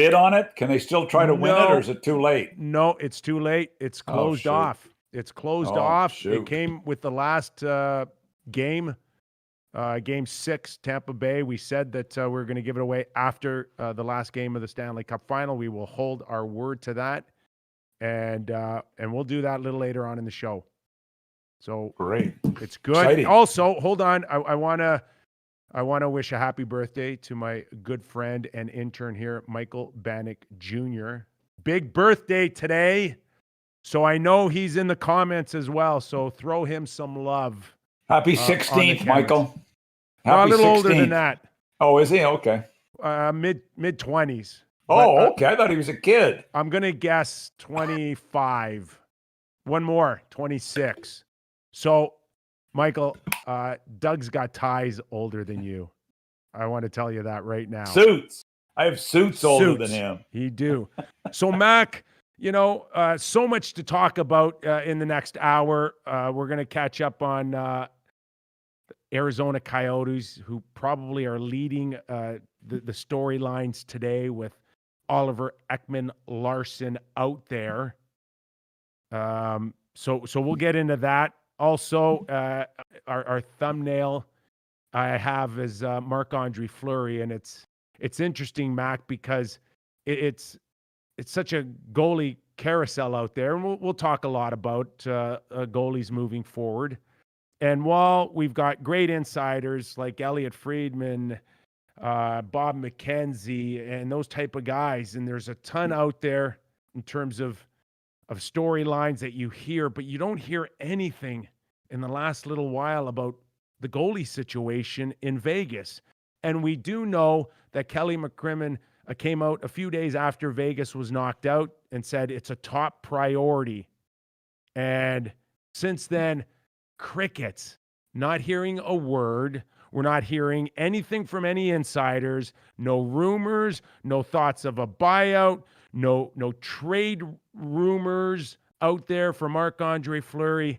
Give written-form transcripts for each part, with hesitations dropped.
bid on it? Can they still try to win it, or is it too late? No, it's too late. It's closed off. It's closed off. Shoot. It came with the last game, Game 6, Tampa Bay. We said that we're going to give it away after the last game of the Stanley Cup Final. We will hold our word to that, and we'll do that a little later on in the show. So great, it's good. Exciting. Also, hold on, I want to wish a happy birthday to my good friend and intern here, Michael Bannock Jr. Big birthday today. So I know he's in the comments as well. So throw him some love. Happy 16th, Michael. A little 16th. Older than that. Oh, is he? Okay. Mid 20s. Oh, okay. I thought he was a kid. I'm going to guess 25. One more, 26. So, Michael, Doug's got ties older than you. I want to tell you that right now. Suits. I have suits older than him. You do. So, Mac, so much to talk about in the next hour. We're going to catch up on Arizona Coyotes, who probably are leading the storylines today with Oliver Ekman-Larsson out there. So we'll get into that. Also, our thumbnail I have is Marc-Andre Fleury, and it's interesting, Mac, because it's such a goalie carousel out there, and we'll talk a lot about goalies moving forward. And while we've got great insiders like Elliot Friedman, Bob McKenzie, and those type of guys, and there's a ton out there in terms of storylines that you hear, but you don't hear anything in the last little while about the goalie situation in Vegas. And we do know that Kelly McCrimmon came out a few days after Vegas was knocked out and said it's a top priority. And since then, crickets. Not hearing a word. We're not hearing anything from any insiders. No rumors, no thoughts of a buyout, no trade rumors out there for Marc-Andre Fleury.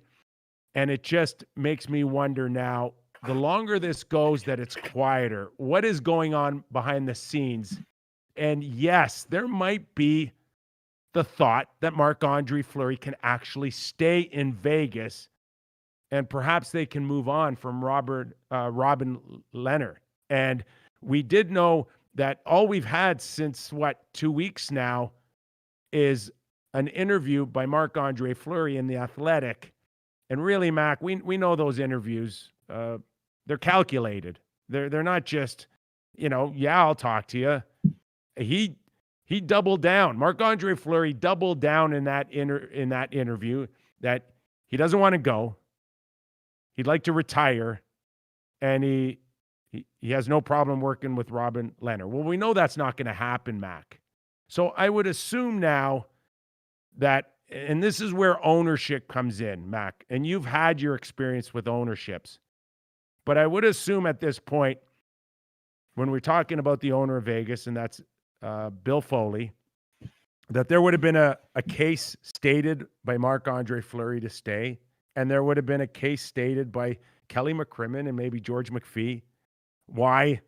And it just makes me wonder now, the longer this goes, that it's quieter. What is going on behind the scenes? And yes, there might be the thought that Marc-Andre Fleury can actually stay in Vegas, and perhaps they can move on from Robin Lehner. And we did know that all we've had since, 2 weeks now is an interview by Marc-Andre Fleury in The Athletic. And really, Mac, we know those interviews, they're calculated. They're not just, I'll talk to you. He doubled down. Marc-Andre Fleury doubled down in that interview that he doesn't want to go. He'd like to retire, and he has no problem working with Robin Lehner. Well, we know that's not going to happen, Mac. So I would assume now that, and this is where ownership comes in, Mac, and you've had your experience with ownerships, but I would assume at this point, when we're talking about the owner of Vegas, and that's Bill Foley, that there would have been a case stated by Marc-Andre Fleury to stay, and there would have been a case stated by Kelly McCrimmon and maybe George McPhee why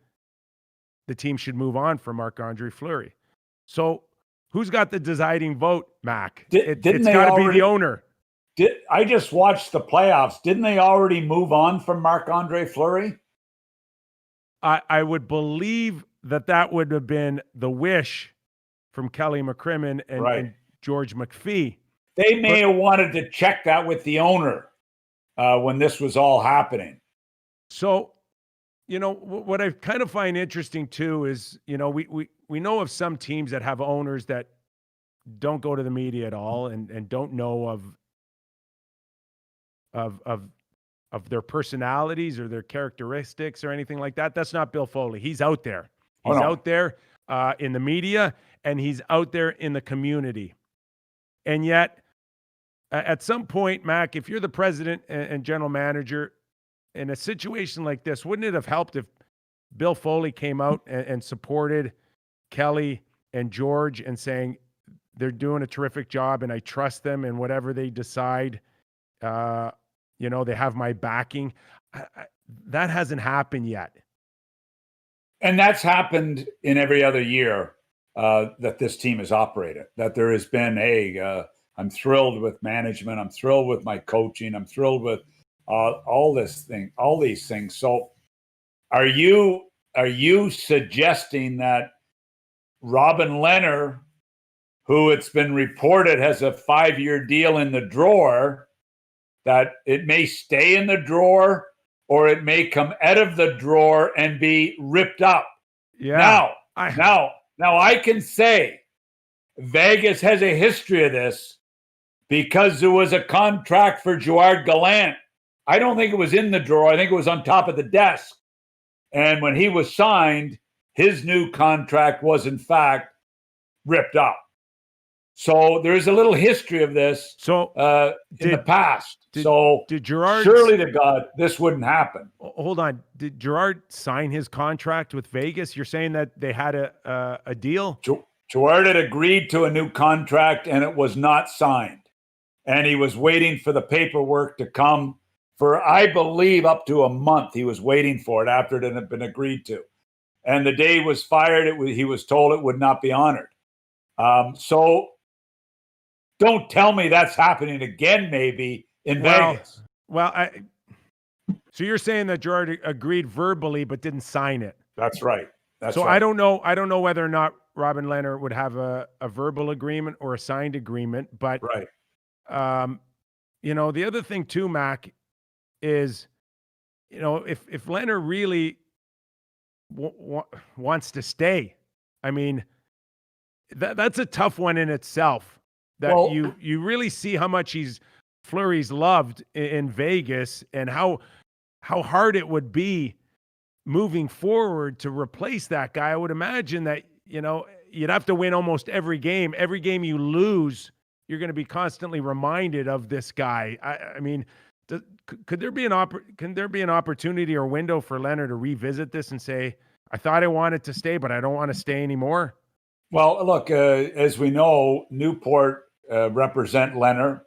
the team should move on from Marc-Andre Fleury. So who's got the deciding vote, Mac? It's got to be the owner. I just watched the playoffs. Didn't they already move on from Marc-Andre Fleury? I would believe that would have been the wish from Kelly McCrimmon and George McPhee. They may have wanted to check that with the owner when this was all happening. So, what I kind of find interesting too is, we know of some teams that have owners that don't go to the media at all and don't know of their personalities or their characteristics or anything like that. That's not Bill Foley. He's out there. He's out there in the media, and he's out there in the community. And yet, at some point, Mac, if you're the president and general manager in a situation like this, wouldn't it have helped if Bill Foley came out and supported Kelly and George and saying they're doing a terrific job and I trust them, and whatever they decide, they have my backing? That hasn't happened yet. And that's happened in every other year. that this team has operated. That there has been I'm thrilled with management. I'm thrilled with my coaching. I'm thrilled with all these things. So, are you suggesting that Robin Lehner, who it's been reported has a 5-year deal in the drawer, that it may stay in the drawer or it may come out of the drawer and be ripped up? Yeah. Now I can say Vegas has a history of this because there was a contract for Gerard Gallant. I don't think it was in the drawer. I think it was on top of the desk. And when he was signed, his new contract was in fact ripped up. So there's a little history of this in the past. Did Gerard, surely to God, this wouldn't happen. Hold on. Did Gerard sign his contract with Vegas? You're saying that they had a deal? Gerard had agreed to a new contract and it was not signed. And he was waiting for the paperwork to come for, I believe, up to a month. He was waiting for it after it had been agreed to. And the day he was fired, he was told it would not be honored. So don't tell me that's happening again, maybe in Vegas. So you're saying that Gerard agreed verbally but didn't sign it? That's right. That's right. I don't know whether or not Robin Lehner would have a verbal agreement or a signed agreement, but right. The other thing too, Mac, is if Lehner really wants to stay, I mean, that's a tough one in itself. You really see how much Fleury's loved in Vegas and how hard it would be moving forward to replace that guy. I would imagine that, you'd have to win almost every game. Every game you lose, you're going to be constantly reminded of this guy. I mean, could there be an opportunity or window for Lehner to revisit this and say, I thought I wanted to stay, but I don't want to stay anymore? Well, look, as we know, Newport represent Lehner.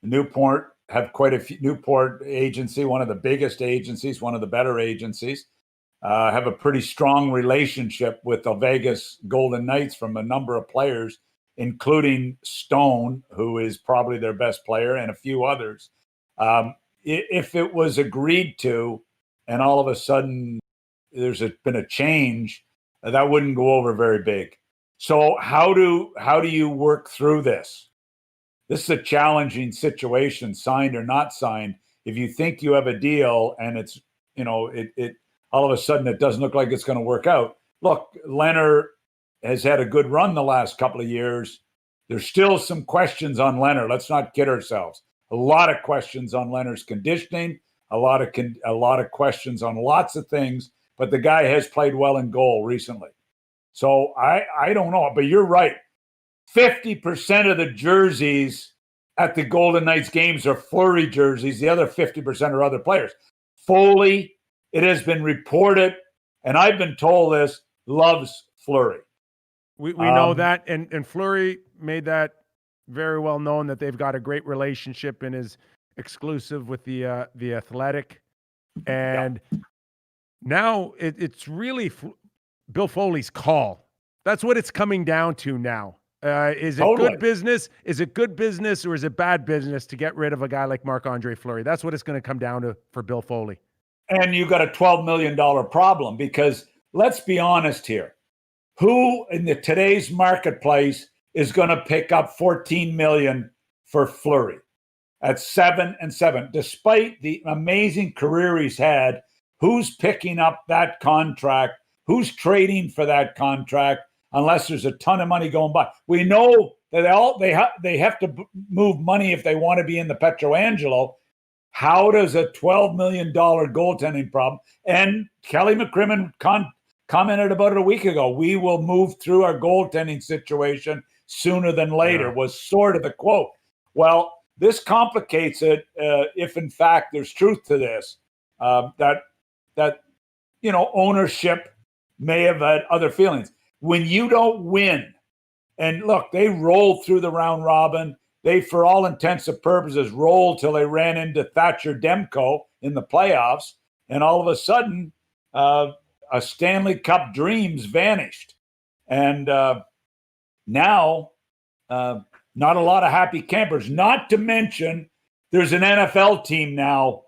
Newport have quite a few. Newport agency, one of the biggest agencies, one of the better agencies, have a pretty strong relationship with the Vegas Golden Knights from a number of players, including Stone, who is probably their best player, and a few others. If it was agreed to, and all of a sudden been a change, that wouldn't go over very big. So how do you work through this? This is a challenging situation, signed or not signed. If you think you have a deal and it's, it all of a sudden it doesn't look like it's going to work out. Look, Lehner has had a good run the last couple of years. There's still some questions on Lehner. Let's not kid ourselves. A lot of questions on Lehner's conditioning, a lot of questions on lots of things, but the guy has played well in goal recently. So I don't know, but you're right. 50% of the jerseys at the Golden Knights games are Fleury jerseys. The other 50% are other players. Foley, it has been reported, and I've been told this, loves Fleury. We know that, and Fleury made that very well known that they've got a great relationship and is exclusive with the Athletic. And now it's really Bill Foley's call. That's what it's coming down to now. Is it good business? Is it good business or is it bad business to get rid of a guy like Marc-Andre Fleury? That's what it's going to come down to for Bill Foley. And you got a $12 million problem because let's be honest here. Who in today's marketplace is going to pick up $14 million for Fleury at 7-7? Despite the amazing career he's had, who's picking up that contract? Who's trading for that contract? Unless there's a ton of money going by. We know that they have to move money if they want to be in the Petrangelo. How does a $12 million goaltending problem? And Kelly McCrimmon commented about it a week ago. We will move through our goaltending situation sooner than later, was sort of the quote. Well, this complicates it if, in fact, there's truth to this, that ownership may have had other feelings. When you don't win, and look, they rolled through the round robin. They, for all intents and purposes, rolled till they ran into Thatcher Demko in the playoffs, and all of a sudden, a Stanley Cup dreams vanished. And Now, not a lot of happy campers. Not to mention, there's an NFL team now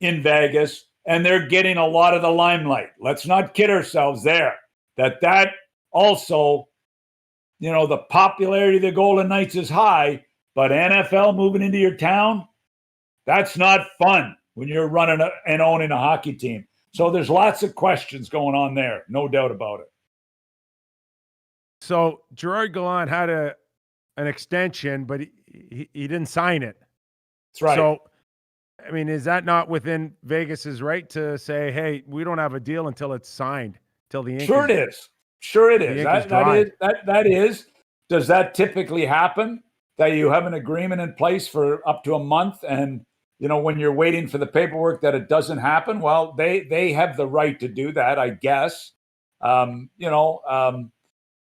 in Vegas, and they're getting a lot of the limelight. Let's not kid ourselves there. That also, the popularity of the Golden Knights is high, but NFL moving into your town, that's not fun when you're running and owning a hockey team. So there's lots of questions going on there, no doubt about it. So Gerard Gallant had an extension, but he didn't sign it. That's right. So, I mean, is that not within Vegas's right to say, hey, we don't have a deal until it's signed, till the ink Sure it is. Sure it is. That is. Does that typically happen, that you have an agreement in place for up to a month, and when you're waiting for the paperwork that it doesn't happen? Well, they have the right to do that, I guess.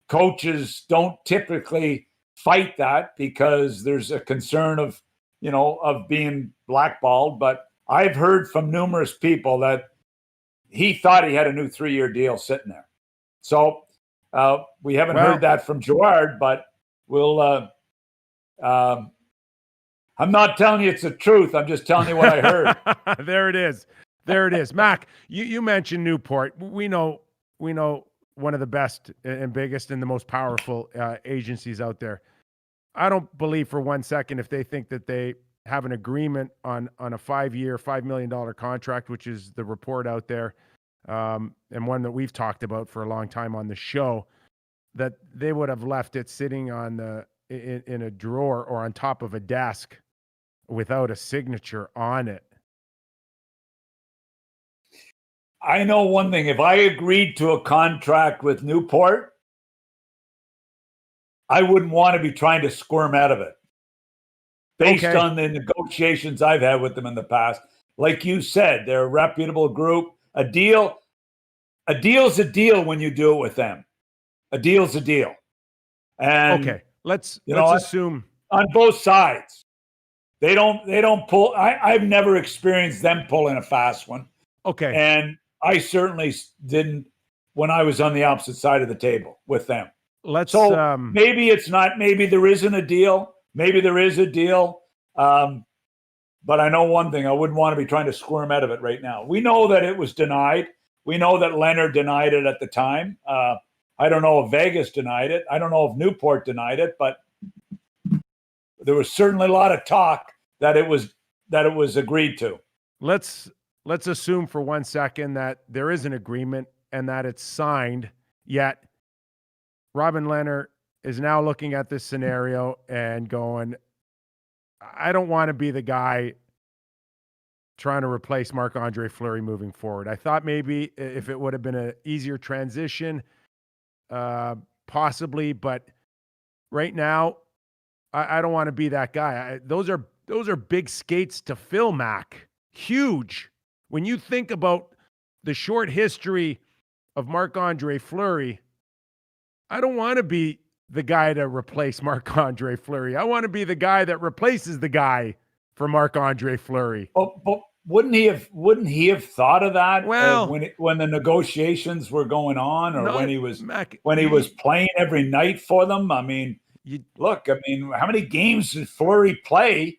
Coaches don't typically fight that because there's a concern of being blackballed. But I've heard from numerous people that he thought he had a new 3-year deal sitting there. So we haven't heard that from Gerard, but we'll. I'm not telling you it's the truth. I'm just telling you what I heard. There it is. Mac, you mentioned Newport. We know one of the best and biggest and the most powerful agencies out there. I don't believe for 1 second if they think that they have an agreement on a 5-year, $5 million contract, which is the report out there, and one that we've talked about for a long time on the show, that they would have left it sitting on in a drawer or on top of a desk without a signature on it. I know one thing. If I agreed to a contract with Newport, I wouldn't want to be trying to squirm out of it based on the negotiations I've had with them in the past. Like you said, they're a reputable group. A deal's a deal when you do it with them. A deal's a deal. And let's assume on both sides. They don't pull. I've never experienced them pulling a fast one. Okay. And I certainly didn't when I was on the opposite side of the table with them. Maybe it's not. Maybe there isn't a deal. Maybe there is a deal. But I know one thing. I wouldn't want to be trying to squirm out of it right now. We know that it was denied. We know that Lehner denied it at the time. I don't know if Vegas denied it. I don't know if Newport denied it. But there was certainly a lot of talk that it was agreed to. Let's assume for 1 second that there is an agreement and that it's signed, yet Robin Lehner is now looking at this scenario and going, I don't want to be the guy trying to replace Marc-Andre Fleury moving forward. I thought maybe if it would have been an easier transition, possibly, but right now, I don't want to be that guy. Those are big skates to fill, Mac. Huge. When you think about the short history of Marc-Andre Fleury, I don't want to be the guy to replace Marc-Andre Fleury. I want to be the guy that replaces the guy for Marc-Andre Fleury. But wouldn't he have thought of that when the negotiations were going on, or when he was playing every night for them? I mean, how many games did Fleury play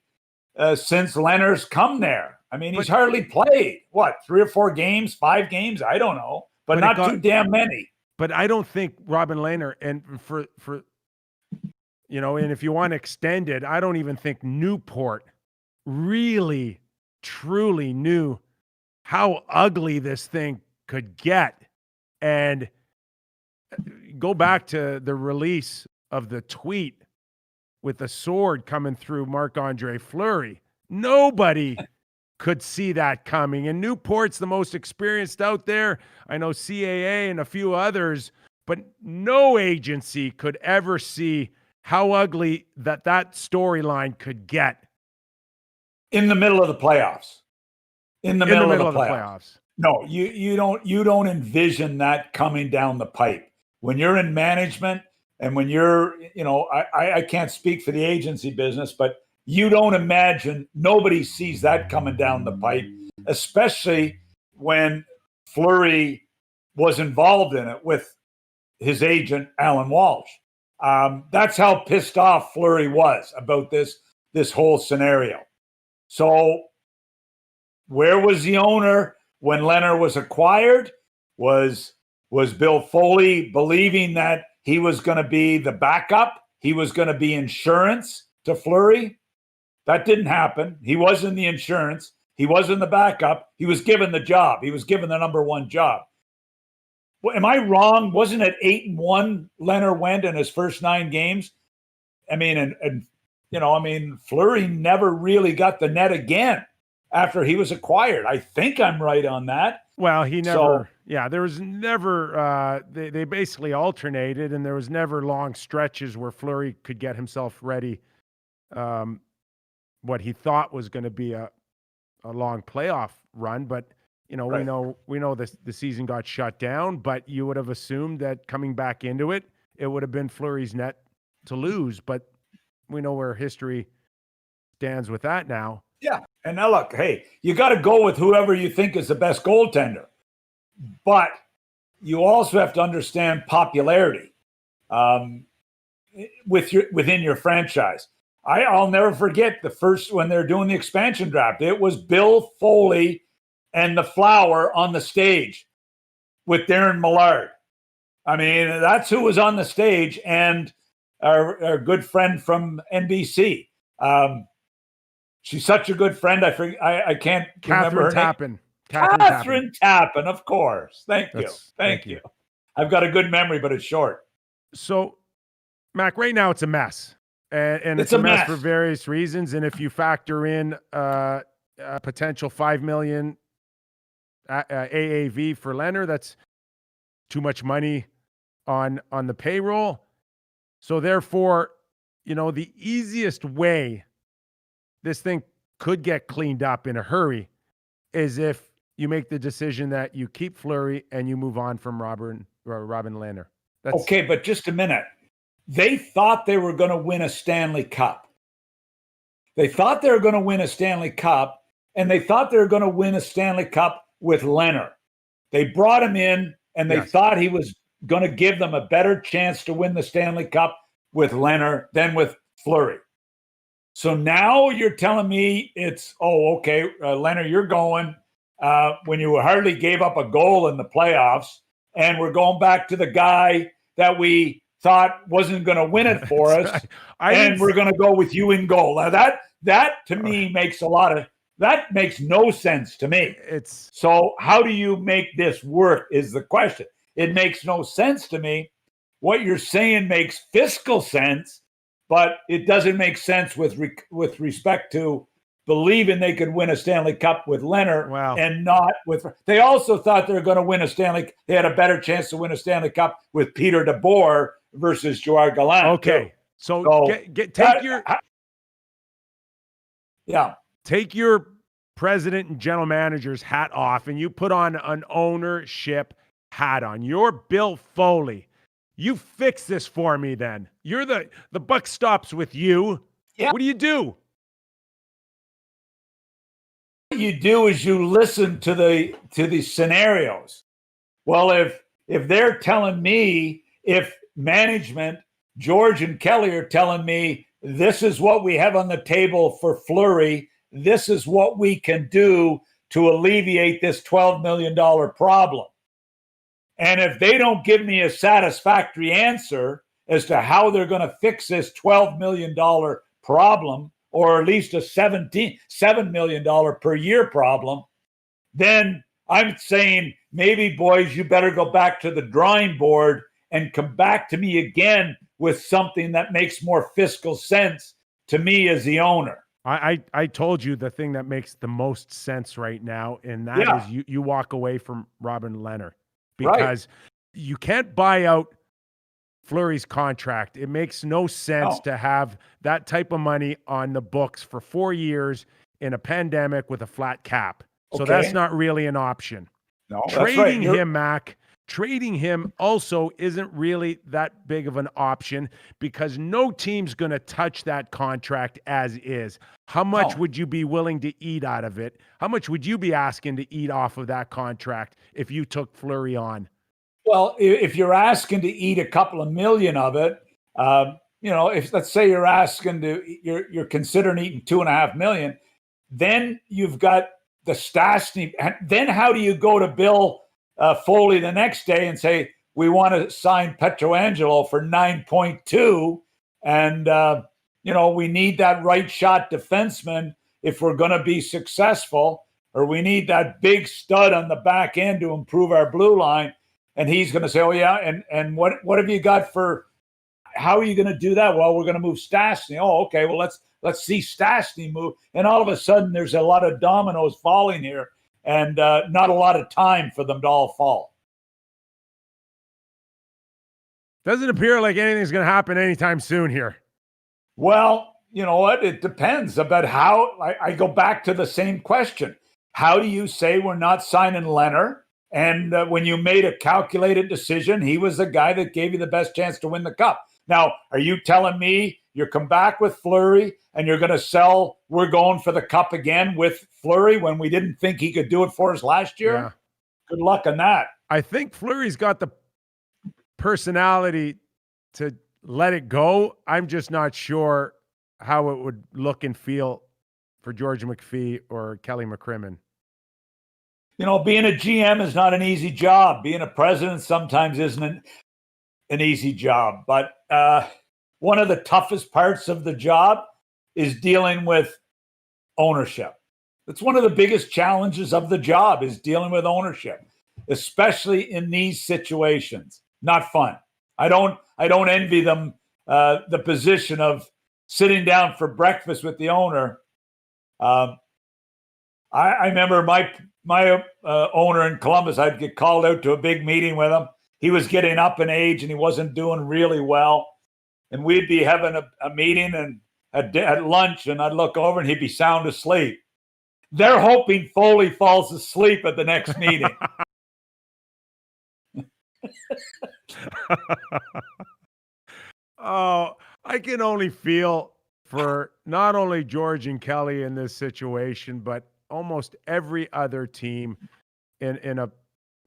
since Lehner's come there? I mean, he's hardly played, 3 or 4 games, 5 games? I don't know, but not too damn many. But I don't think Robin Lehner, and and if you want to extend it, I don't even think Newport really, truly knew how ugly this thing could get. And go back to the release of the tweet with the sword coming through Marc-Andre Fleury. Nobody could see that coming. And Newport's the most experienced out there. I know CAA and a few others, but no agency could ever see how ugly that storyline could get. In the middle of the playoffs. In the middle of the playoffs. No, you don't envision that coming down the pipe. When you're in management and when you're, I can't speak for the agency business, but you don't imagine, nobody sees that coming down the pipe, especially when Fleury was involved in it with his agent, Alan Walsh. That's how pissed off Fleury was about this whole scenario. So where was the owner when Lehner was acquired? Was Bill Foley believing that he was going to be the backup? He was going to be insurance to Fleury? That didn't happen. He wasn't the insurance. He wasn't the backup. He was given the job. He was given the number one job. Well, am I wrong? Wasn't it 8-1 Lehner went in his first 9 games? I mean, and Fleury never really got the net again after he was acquired. I think I'm right on that. Well, he never, there was never, they basically alternated, and there was never long stretches where Fleury could get himself ready. What he thought was going to be a long playoff run, but right. we know the season got shut down, but you would have assumed that coming back into it, it would have been Fleury's net to lose, but we know where history stands with that now. Yeah. And now look, hey, you got to go with whoever you think is the best goaltender, but you also have to understand popularity within your franchise. I'll never forget when they're doing the expansion draft. It was Bill Foley and the Flower on the stage with Darren Millard. I mean, that's who was on the stage, and our good friend from NBC. She's such a good friend. I can't remember her name. Catherine Tappan, of course. Thank you. I've got a good memory, but it's short. So, Mac, right now it's a mess. And it's a mess for various reasons. And if you factor in a potential $5 million AAV for Lehner, that's too much money on the payroll. So therefore, the easiest way this thing could get cleaned up in a hurry is if you make the decision that you keep Fleury and you move on from Robin Lehner. Okay, but just a minute. They thought they were going to win a Stanley Cup. They thought they were going to win a Stanley Cup, and they thought they were going to win a Stanley Cup with Lehner. They brought him in, and they thought he was going to give them a better chance to win the Stanley Cup with Lehner than with Fleury. So now you're telling me it's, Lehner, you're going when you hardly gave up a goal in the playoffs, and we're going back to the guy that we thought wasn't going to win it for us, and we're going to go with you in goal. Now that to me makes no sense to me. So how do you make this work is the question. It makes no sense to me. What you're saying makes fiscal sense, but it doesn't make sense with respect to believing they could win a Stanley Cup with Lehner and not with. They also thought they were going to win they had a better chance to win a Stanley Cup with Peter DeBoer versus Gerard Gallant. Okay, so take your president and general manager's hat off, and you put on an ownership hat on. You're Bill Foley. You fix this for me. Then you're the buck stops with you. Yeah. What do you do? What you do is you listen to the scenarios. Well, if they're telling me, if management, George and Kelly are telling me this is what we have on the table for Fleury, this is what we can do to alleviate this $12 million problem. And if they don't give me a satisfactory answer as to how they're going to fix this $12 million problem, or at least a $7 million per year problem, then I'm saying, maybe, boys, you better go back to the drawing board and come back to me again with something that makes more fiscal sense to me as the owner. I told you the thing that makes the most sense right now, and that is you walk away from Robin Lehner, because you can't buy out Fleury's contract. It makes no sense to have that type of money on the books for 4 years in a pandemic with a flat cap. So that's not really an option. No, trading him, Mac, trading him also isn't really that big of an option, because no team's going to touch that contract as is. How much would you be willing to eat out of it? How much would you be asking to eat off of that contract if you took Fleury on? Well, if you're asking to eat a couple of million of it, If let's say you're considering eating $2.5 million, then you've got the Stastny. And then how do you go to Bill Foley the next day and say, we want to sign Pietrangelo for 9.2, and we need that right shot defenseman if we're going to be successful, or we need that big stud on the back end to improve our blue line. And he's going to say, oh yeah, and what have you got for? How are you going to do that? Well, we're going to move Stastny. Oh, okay. Well, let's see Stastny move, and all of a sudden there's a lot of dominoes falling here, and not a lot of time for them to all fall. Doesn't appear like anything's going to happen anytime soon here. Well, you know what? It depends about how. I go back to the same question. How do you say we're not signing Lehner? And when you made a calculated decision, he was the guy that gave you the best chance to win the cup. Now, are you telling me you come back with Fleury and you're going to sell, we're going for the cup again with Fleury when we didn't think he could do it for us last year? Yeah. Good luck on that. I think Fleury's got the personality to let it go. I'm just not sure how it would look and feel for George McPhee or Kelly McCrimmon. Being a GM is not an easy job. Being a president sometimes isn't an easy job. But one of the toughest parts of the job is dealing with ownership. That's one of the biggest challenges of the job, is dealing with ownership, especially in these situations. Not fun. I don't envy them the position of sitting down for breakfast with the owner. I remember my owner in Columbus, I'd get called out to a big meeting with him. He was getting up in age and he wasn't doing really well. And we'd be having a meeting and at lunch, and I'd look over and he'd be sound asleep. They're hoping Foley falls asleep at the next meeting. Oh, I can only feel for not only George and Kelly in this situation, but almost every other team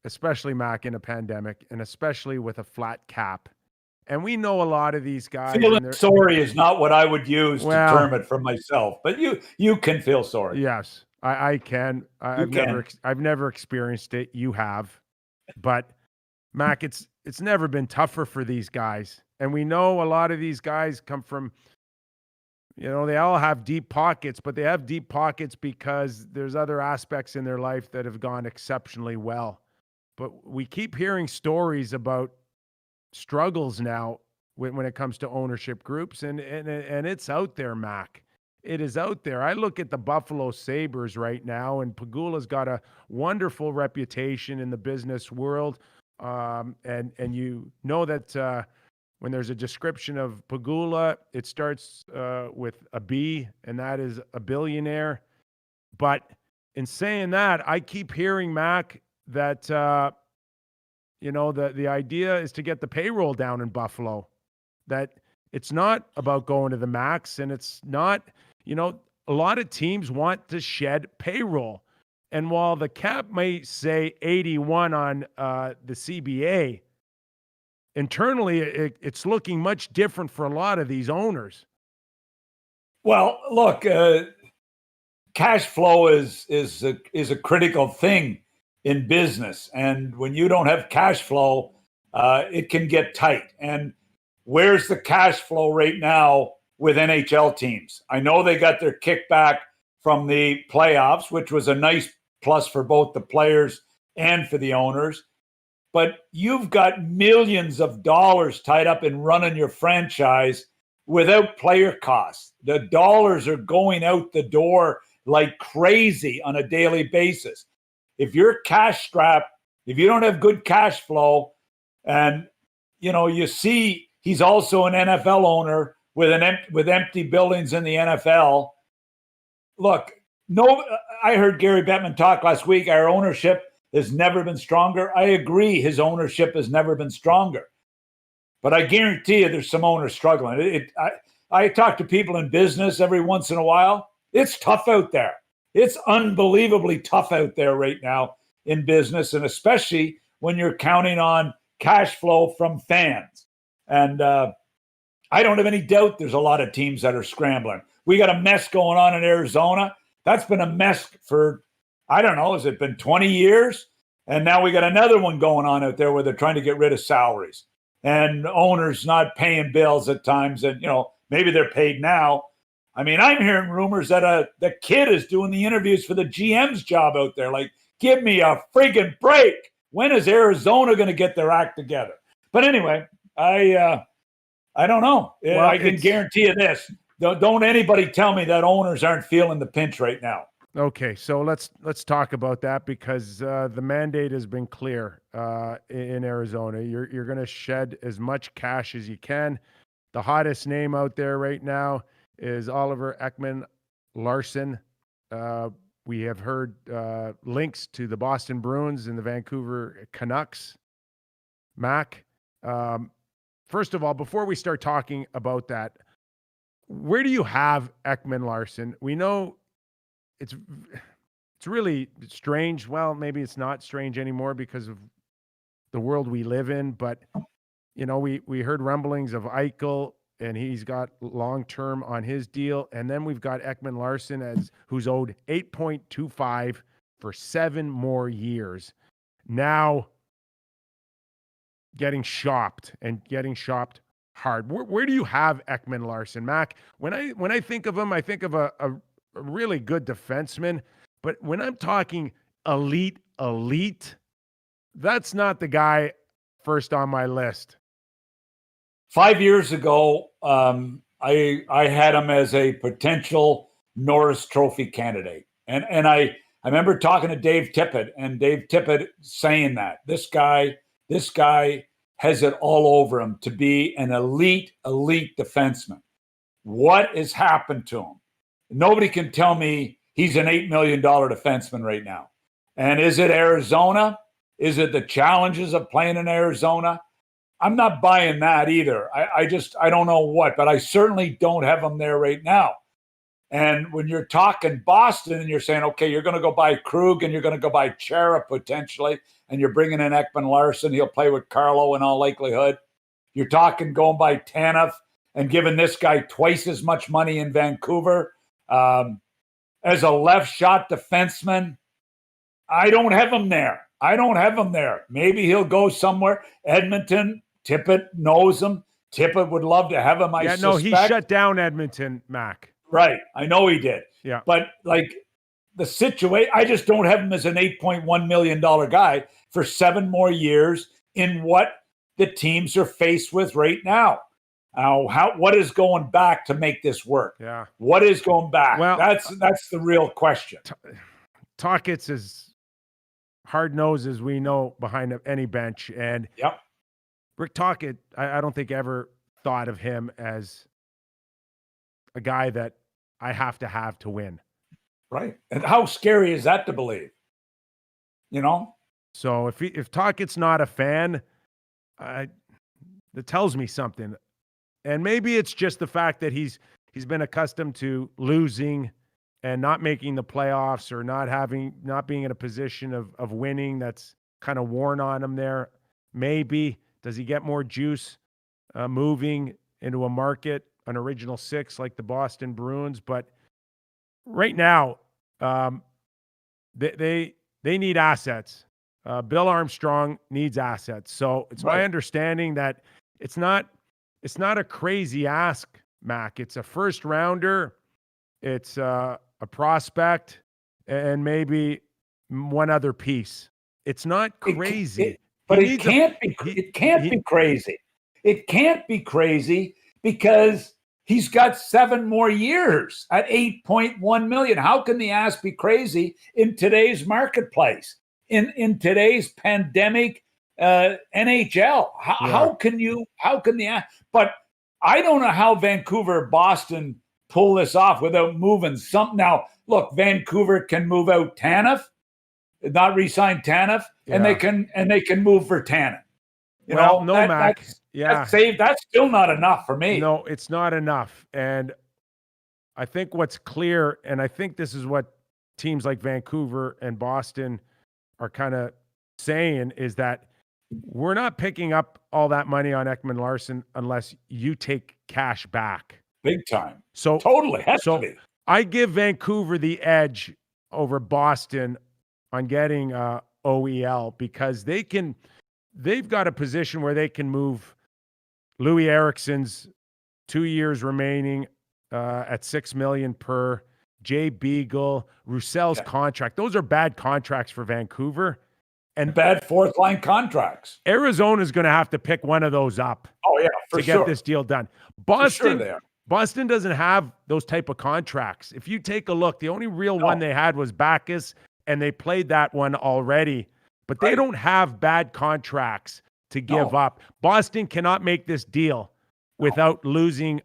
especially Mac, in a pandemic, and especially with a flat cap. And we know a lot of these guys. Feeling sorry is not what I would use to term it for myself, but you can feel sorry. Yes, I can. I've never experienced it. You have, but Mac, it's never been tougher for these guys. And we know a lot of these guys come from, they all have deep pockets, but they have deep pockets because there's other aspects in their life that have gone exceptionally well. But we keep hearing stories about struggles now when it comes to ownership groups, and it's out there, Mac. It is out there. I look at the Buffalo Sabres right now, and Pegula's got a wonderful reputation in the business world. And you know that when there's a description of Pegula, it starts with a B, and that is a billionaire. But in saying that, I keep hearing, Mac, that the idea is to get the payroll down in Buffalo. That it's not about going to the max, and it's not, a lot of teams want to shed payroll. And while the cap may say 81 on the CBA, internally it's looking much different for a lot of these owners. Well, look, cash flow is a critical thing in business, and when you don't have cash flow, it can get tight. And where's the cash flow right now with NHL teams? I know they got their kickback from the playoffs, which was a nice plus for both the players and for the owners. But you've got millions of dollars tied up in running your franchise without player costs. The dollars are going out the door like crazy on a daily basis. If you're cash strapped, if you don't have good cash flow, and you see he's also an NFL owner with empty buildings in the NFL. Look, I heard Gary Bettman talk last week. Our ownership has never been stronger. I agree, his ownership has never been stronger. But I guarantee you there's some owners struggling. I talk to people in business every once in a while. It's tough out there. It's unbelievably tough out there right now in business, and especially when you're counting on cash flow from fans. And I don't have any doubt there's a lot of teams that are scrambling. We got a mess going on in Arizona. That's been a mess for, I don't know, has it been 20 years? And now we got another one going on out there where they're trying to get rid of salaries and owners not paying bills at times. And, maybe they're paid now. I mean, I'm hearing rumors that the kid is doing the interviews for the GM's job out there. Like, give me a friggin' break. When is Arizona going to get their act together? But anyway, I don't know. Well, I can guarantee you this. Don't anybody tell me that owners aren't feeling the pinch right now. Okay, so let's talk about that, because the mandate has been clear in Arizona. You're going to shed as much cash as you can. The hottest name out there right now is Oliver Ekman-Larsson. We have heard links to the Boston Bruins and the Vancouver Canucks. Mac, first of all, before we start talking about that, where do you have Ekman-Larsson? We know it's really strange. Well, maybe it's not strange anymore because of the world we live in, but we heard rumblings of Eichel, and he's got long-term on his deal. And then we've got Ekman-Larsson who's owed $8.25 for 7 more years. Now getting shopped hard. Where do you have Ekman-Larsson, Mac? When I think of him, I think of a really good defenseman. But when I'm talking elite, that's not the guy first on my list. 5 years ago, I had him as a potential Norris Trophy candidate. And I remember talking to Dave Tippett, and Dave Tippett saying that this guy has it all over him to be an elite defenseman. What has happened to him? Nobody can tell me he's an $8 million defenseman right now. And is it Arizona? Is it the challenges of playing in Arizona? I'm not buying that either. I don't know what, but I certainly don't have him there right now. And when you're talking Boston and you're saying, okay, you're going to go buy Krug and you're going to go buy Chara potentially, and you're bringing in Ekman-Larsson, he'll play with Carlo in all likelihood. You're talking going by Tanev and giving this guy twice as much money in Vancouver. As a left shot defenseman, I don't have him there. Maybe he'll go somewhere. Edmonton, Tippett knows him. Tippett would love to have him, I suspect. No, he shut down Edmonton, Mac. Right. I know he did. Yeah. But like the situation, I just don't have him as an $8.1 million guy for 7 more years in what the teams are faced with right now. What is going back to make this work? Yeah. What is going back? Well, that's the real question. Tocchet's is hard-nosed, as we know, behind any bench. And yep. Rick Tocchet, I don't think ever thought of him as a guy that I have to win. Right. And how scary is that to believe? So if Tocchet's not a fan, that tells me something. And maybe it's just the fact that he's been accustomed to losing and not making the playoffs, or not being in a position of winning. That's kind of worn on him there. Maybe does he get more juice moving into a market, an original 6 like the Boston Bruins? But right now, they need assets. Bill Armstrong needs assets. So it's my understanding that it's not a crazy ask, Mac. It's a first rounder. It's a prospect, and maybe one other piece. It's not crazy. It can't be crazy. It can't be crazy because he's got 7 more years at $8.1 million. How can the ask be crazy in today's marketplace? In today's pandemic NHL? How can the ask? But I don't know how Vancouver, Boston pull this off without moving something. Now, look, Vancouver can move out Tanev, not re-sign Tanev, and they can move for Tanev. Mac. That's still not enough for me. No, it's not enough. And I think what's clear, and I think this is what teams like Vancouver and Boston are kind of saying, is that we're not picking up all that money on Ekman Larson unless you take cash back. Big time. So Totally. Has to be. I give Vancouver the edge over Boston on getting OEL because they've got a position where they can move Louis Eriksson's 2 years remaining at $6 million per, Jay Beagle, Roussel's contract. Those are bad contracts for Vancouver. And bad fourth line contracts. Arizona's going to have to pick one of those up. Oh yeah, to get this deal done. Boston, Boston doesn't have those type of contracts. If you take a look, the only real one they had was Bacchus, and they played that one already. But they don't have bad contracts to give up. Boston cannot make this deal without losing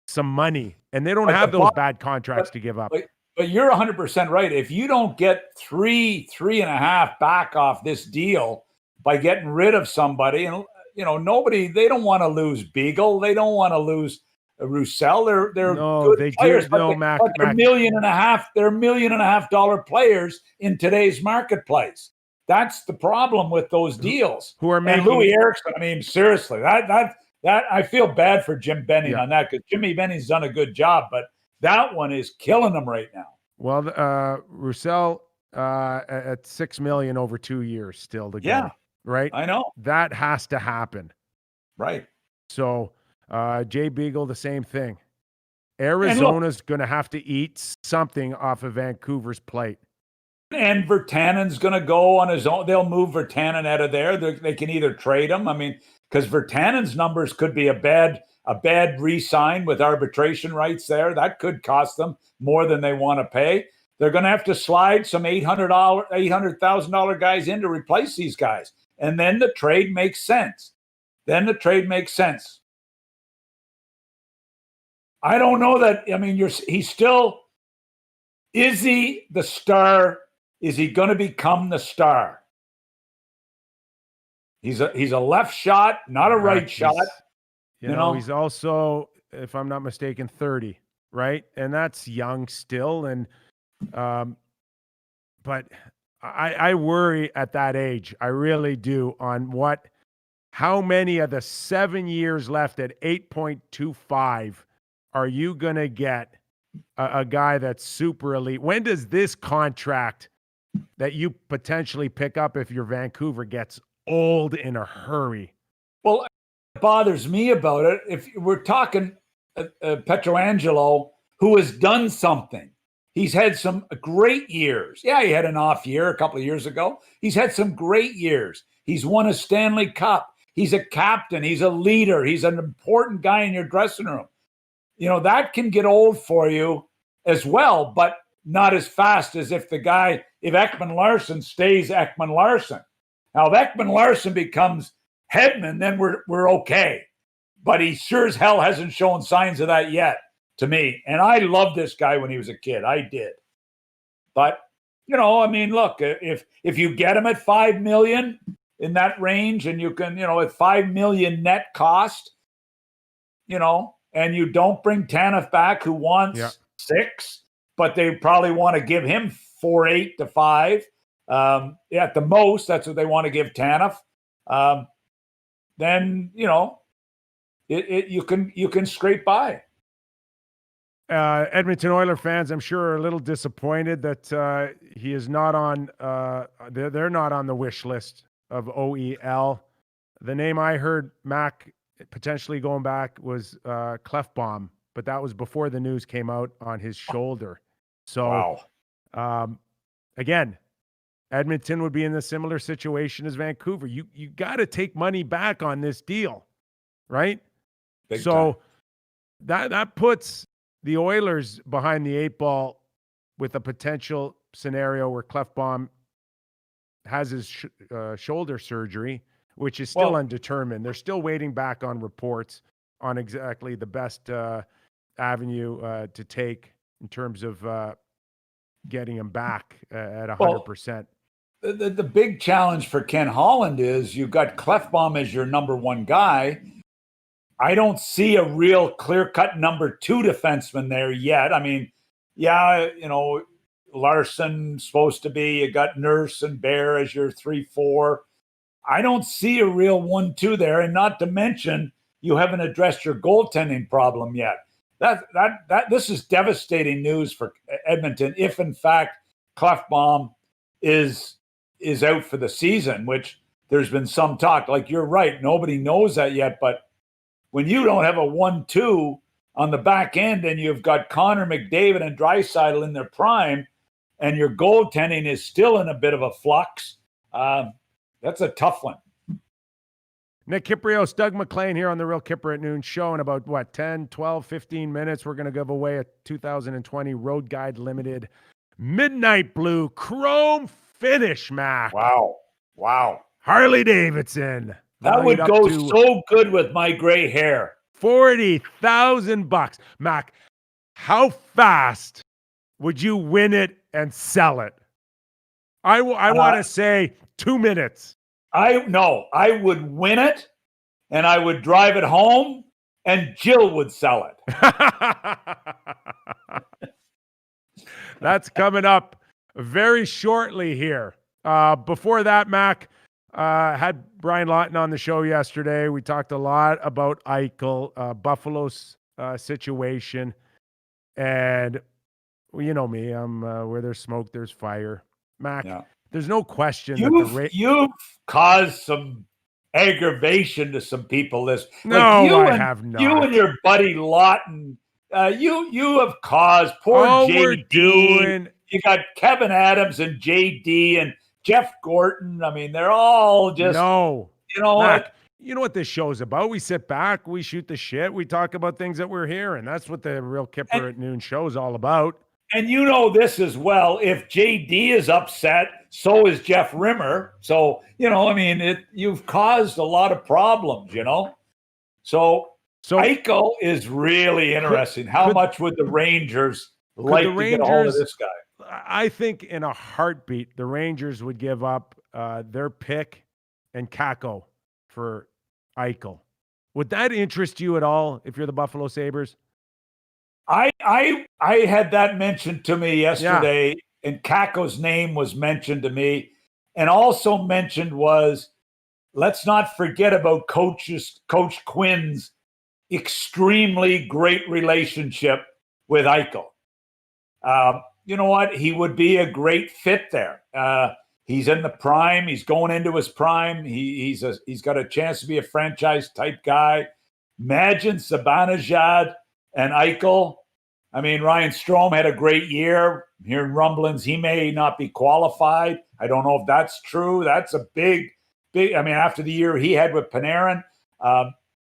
some money, and they don't have those bad contracts to give up. But you're 100% right. If you don't get 3.5 back off this deal by getting rid of somebody, and they don't want to lose Beagle, they don't want to lose Roussel. They're good players, but they're $1.5 million. They're $1.5 million players in today's marketplace. That's the problem with those deals. And Louis Eriksson. I mean, seriously, that I feel bad for Jim Benning on that, because Jimmy Benning's done a good job, but that one is killing them right now. Well, Roussel at $6 million over 2 years still to go. Yeah, right. I know that has to happen. Right. So Jay Beagle, the same thing. Arizona's going to have to eat something off of Vancouver's plate. And Virtanen's going to go on his own. They'll move Virtanen out of there. They can either trade him. I mean, because Virtanen's numbers could be a bad re-sign with arbitration rights there. That could cost them more than they want to pay. They're going to have to slide some $800,000 guys in to replace these guys. And then the trade makes sense. I don't know that. I mean, he's still, is he the star? Is he going to become the star? He's a left shot, not a right shot. You know, he's also, if I'm not mistaken, 30, right? And that's young still. And, but I worry at that age. I really do, on how many of the 7 years left at 8.25 are you going to get a guy that's super elite? When does this contract that you potentially pick up if you're Vancouver gets old in a hurry? Well, what bothers me about it, if we're talking Pietrangelo, who has done something. He's had some great years. Yeah, he had an off year a couple of years ago. He's had some great years. He's won a Stanley Cup. He's a captain. He's a leader. He's an important guy in your dressing room. You know, that can get old for you as well, but not as fast as if Ekman Larsson stays Ekman Larsson. Now, if Ekman Larsson becomes Hedman, then we're okay. But he sure as hell hasn't shown signs of that yet to me. And I loved this guy when he was a kid. I did. But, I mean, look, if you get him at $5 million in that range, and you can, at $5 million net cost, and you don't bring Tanev back, who wants $6, but they probably want to give him $4.8 to $5. At the most, that's what they want to give Tanev. Then you can scrape by. Edmonton Oilers fans, I'm sure, are a little disappointed that he is not on. They're not on the wish list of OEL. The name I heard, Mac, potentially going back, was Clefbaum, but that was before the news came out on his shoulder. So, again, Edmonton would be in a similar situation as Vancouver. You got to take money back on this deal, right? Big time. that puts the Oilers behind the 8 ball with a potential scenario where Clefbaum has his shoulder surgery, which is still undetermined. They're still waiting back on reports on exactly the best avenue to take in terms of getting him back at 100%. The big challenge for Ken Holland is you've got Clefbaum as your number one guy. I don't see a real clear-cut number 2 defenseman there yet. I mean, Larson supposed to be. You got Nurse and Bear as your 3-4. I don't see a real 1-2 there, and not to mention you haven't addressed your goaltending problem yet. This is devastating news for Edmonton if in fact Klefbom is out for the season, which there's been some talk. Like, you're right, nobody knows that yet, but when you don't have a 1-2 on the back end and you've got Connor McDavid and Draisaitl in their prime and your goaltending is still in a bit of a flux, that's a tough one. Nick Kypreos, Doug Maclean here on the Real Kyper at Noon show. In about, 10, 12, 15 minutes, we're going to give away a 2020 Road Guide Limited Midnight Blue Chrome Finish, Mac. Wow. Harley Davidson. That would go so good with my gray hair. $40,000. Mac, how fast would you win it and sell it? I want to say 2 minutes. I would win it and I would drive it home and Jill would sell it. That's coming up very shortly here. Before that, Mac, had Brian Lawton on the show yesterday. We talked a lot about Eichel, Buffalo's situation. And well, you know me, I'm where there's smoke, there's fire. Mac, there's no question you've caused some aggravation to some people. I have not. You and your buddy Lawton, you have caused poor JD. You got Kevin Adams and JD and Jeff Gorton. I mean, they're all just Mac, you know what this show's about. We sit back, we shoot the shit, we talk about things that we're hearing. That's what the Real Kyper at Noon show is all about. And you know this as well. If JD is upset, so is Jeff Rimmer. So, you've caused a lot of problems, So Eichel is really interesting. How much would the Rangers like to get a hold of this guy? I think in a heartbeat, the Rangers would give up their pick and Kako for Eichel. Would that interest you at all if you're the Buffalo Sabres? I had that mentioned to me yesterday, and Kako's name was mentioned to me. And also mentioned was, let's not forget about Coach Quinn's extremely great relationship with Eichel. You know what? He would be a great fit there. He's in the prime. He's going into his prime. He's got a chance to be a franchise type guy. Imagine Zibanejad and Eichel. I mean, Ryan Strome had a great year. Hearing rumblings, he may not be qualified. I don't know if that's true. That's a big. I mean, after the year he had with Panarin.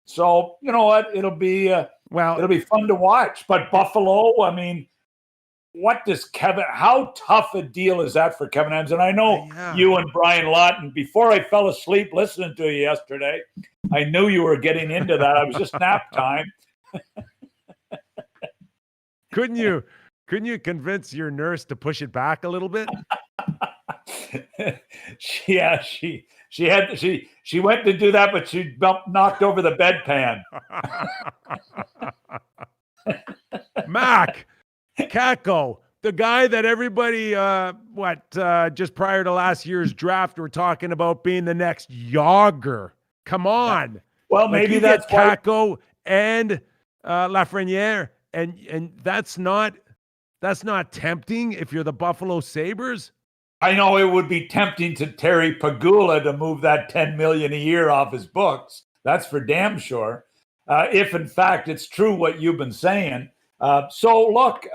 So you know what? It'll be fun to watch. But Buffalo, I mean, how tough a deal is that for Kevin Adams? And I know you and Brian Lawton, before I fell asleep listening to you yesterday, I knew you were getting into that. I was just nap time. Couldn't you convince your nurse to push it back a little bit? She went to do that, but she knocked over the bedpan. Mac, Kako, the guy that everybody, just prior to last year's draft, were talking about being the next Yager. Come on. Yeah. Well, maybe that's Kako and Lafreniere. And that's not tempting if you're the Buffalo Sabres. I know it would be tempting to Terry Pagula to move that $10 million a year off his books. That's for damn sure. If in fact it's true what you've been saying. So look,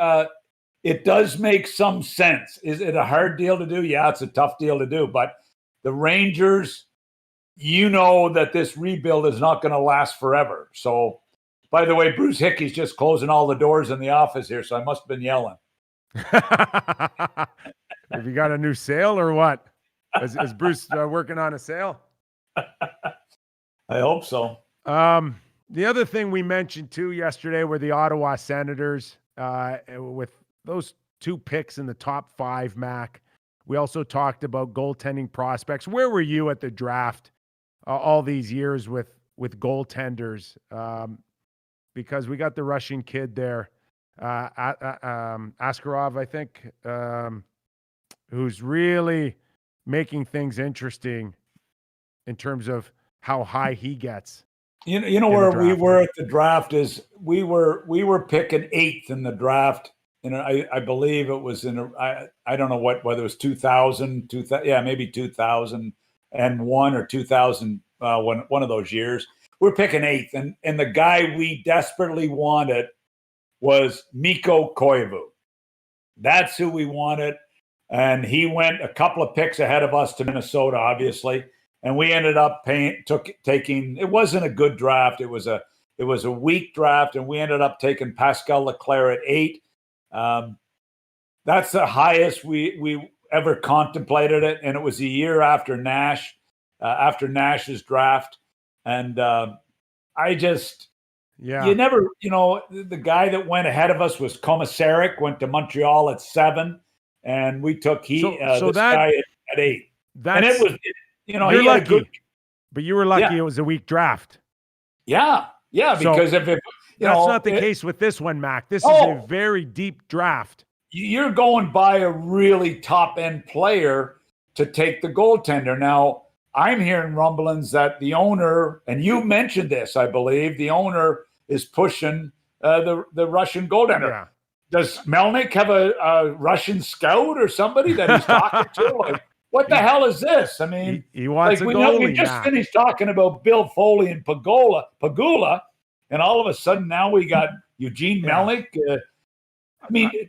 it does make some sense. Is it a hard deal to do? Yeah, it's a tough deal to do. But the Rangers, that this rebuild is not going to last forever. So. By the way, Bruce Hickey's just closing all the doors in the office here, so I must have been yelling. Have you got a new sale or what? Is Bruce working on a sale? I hope so. The other thing we mentioned too yesterday were the Ottawa Senators with those 2 picks in the top 5, Mac. We also talked about goaltending prospects. Where were you at the draft all these years with goaltenders? Because we got the Russian kid there, Askarov, I think, who's really making things interesting in terms of how high he gets. You know where we were at the draft is we were picking 8th in the draft. I believe it was I don't know whether it was 2000, maybe 2001 or 2000, one of those years. We're picking 8th, and the guy we desperately wanted was Mikko Koivu. That's who we wanted, and he went a couple of picks ahead of us to Minnesota, obviously. And we ended up taking. It wasn't a good draft. It was a weak draft, and we ended up taking Pascal Leclerc at 8. That's the highest we ever contemplated it, and it was a year after after Nash's draft. And you never, the guy that went ahead of us was Komisarek, went to Montreal at 7, and we took this guy at 8. And it was. You're lucky, but you were lucky. It was a weak draft. Yeah, because if that's not the case with this one, Mac. This is a very deep draft. You're going by a really top-end player to take the goaltender. Now, I'm hearing rumblings that the owner, and you mentioned this, I believe, the owner is pushing the Russian goaltender. Yeah. Does Melnyk have a Russian scout or somebody that he's talking to? What the hell is this? I mean, he wants a goalie. We just finished talking about Bill Foley and Pagula, and all of a sudden now we got Eugene Melnyk.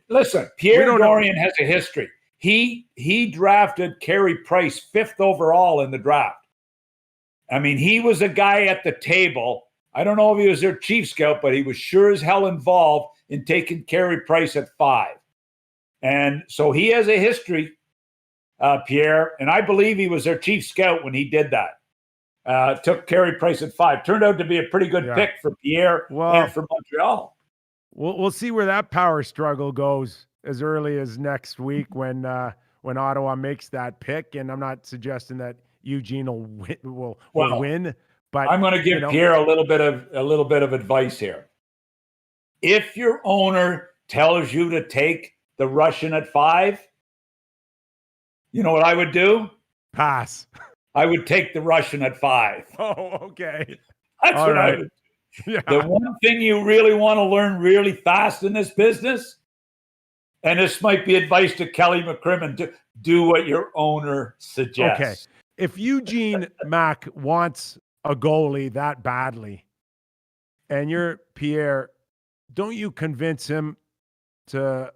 Listen, Pierre Dorion has a history. He drafted Carey Price 5th overall in the draft. I mean, he was a guy at the table. I don't know if he was their chief scout, but he was sure as hell involved in taking Carey Price at 5. And so he has a history. Pierre, and I believe he was their chief scout when he did that. Took Carey Price at 5. Turned out to be a pretty good pick for Pierre and for Montreal. We'll see where that power struggle goes as early as next week when Ottawa makes that pick. And I'm not suggesting that Eugene will win, but I'm going to give Pierre a little bit of advice here. If your owner tells you to take the Russian at 5. You know what I would do? Pass. I would take the Russian at 5. Oh, okay. That's all what right. I would do. Yeah. The one thing you really want to learn really fast in this business, and this might be advice to Kelly McCrimmon, do what your owner suggests. Okay. If Eugene Mac wants a goalie that badly, and you're Pierre, don't you convince him to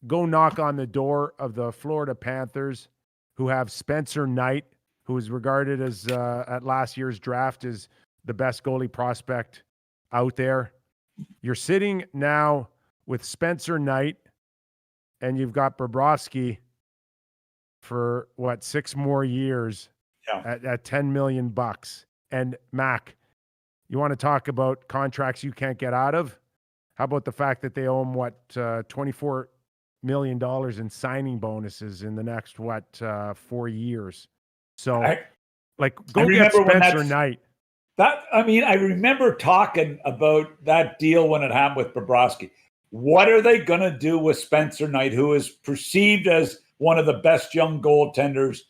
go knock on the door of the Florida Panthers, who have Spencer Knight, who is regarded as at last year's draft as the best goalie prospect out there. You're sitting now with Spencer Knight, and you've got Bobrovsky for 6 more years at $10 million. And Mac, you want to talk about contracts you can't get out of? How about the fact that they owe him $24 million in signing bonuses in the next 4 years? So go get Spencer Knight. I remember talking about that deal when it happened with Bobrovsky. What are they going to do with Spencer Knight, who is perceived as one of the best young goaltenders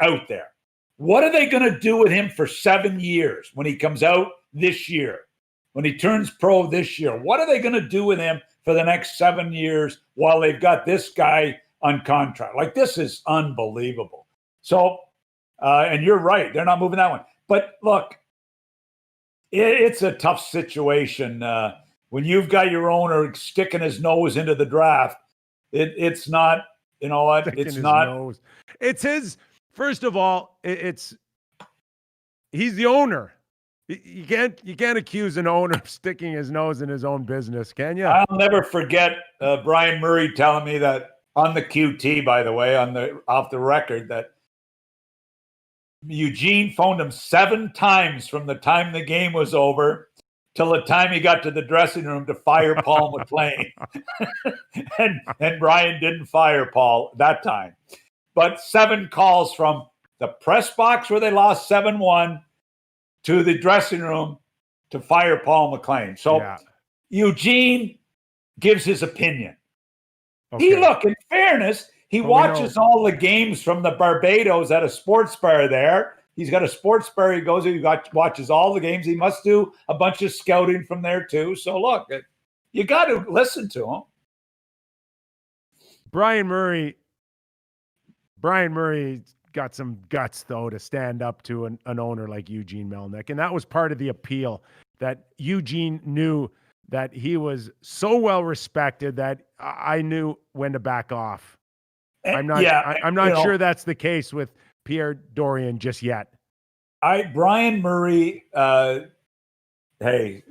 out there? What are they going to do with him for 7 years when he comes out this year, when he turns pro this year? What are they going to do with him for the next 7 years while they've got this guy on contract? This is unbelievable. So, and you're right, they're not moving that one. But look, it's a tough situation when you've got your owner sticking his nose into the draft. It's not, you know what? It's not. Nose. It's his. First of all, he's the owner. You can't accuse an owner of sticking his nose in his own business, can you? I'll never forget Brian Murray telling me that on the QT, by the way, off the record, that Eugene phoned him 7 times from the time the game was over till the time he got to the dressing room to fire Paul McLean. and Brian didn't fire Paul that time. But 7 calls from the press box where they lost 7-1 to the dressing room to fire Paul McLean. So Eugene gives his opinion. Okay. In fairness, he watches all the games from the Barbados at a sports bar there. He's got a sports bar. He goes, watches all the games. He must do a bunch of scouting from there too. So look, you got to listen to him. Brian Murray got some guts, though, to stand up to an owner like Eugene Melnyk. And that was part of the appeal, that Eugene knew that he was so well respected that I knew when to back off. I'm not sure that's the case with Pierre Dorion just yet. Brian Murray, hey,